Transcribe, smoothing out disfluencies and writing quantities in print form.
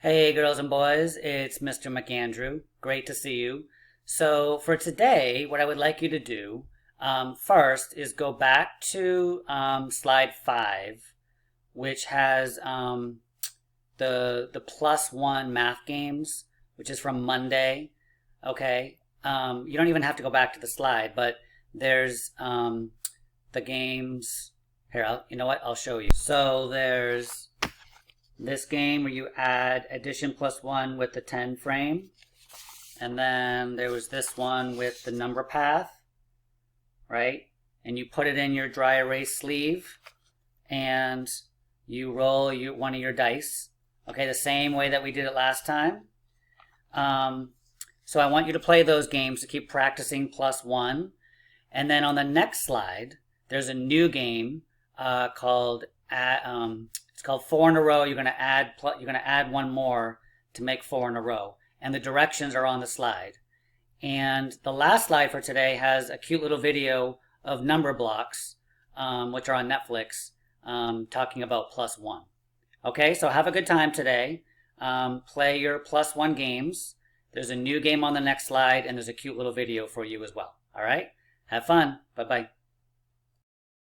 Hey girls and boys, it's Mr. McAndrew. Great to see you. So for today, what I would like you to do first is go back to slide 5, which has the plus one math games, which is from Monday. Okay, you don't even have to go back to the slide, but there's the games. Here, you know what? I'll show you. So there's this game where you add addition plus 1 with the 10 frame. And then there was this one with the number path, right? And you put it in your dry erase sleeve and you roll one of your dice. Okay, the same way that we did it last time. So I want you to play those games to keep practicing plus 1. And then on the next slide, there's a new game called it's called 4 in a row. You're gonna add one more to make 4 in a row, and the directions are on the slide. And the last slide for today has a cute little video of number blocks, which are on Netflix, talking about plus 1. Okay, so have a good time today. Play your plus 1 games. There's a new game on the next slide, and there's a cute little video for you as well. All right, have fun. Bye bye.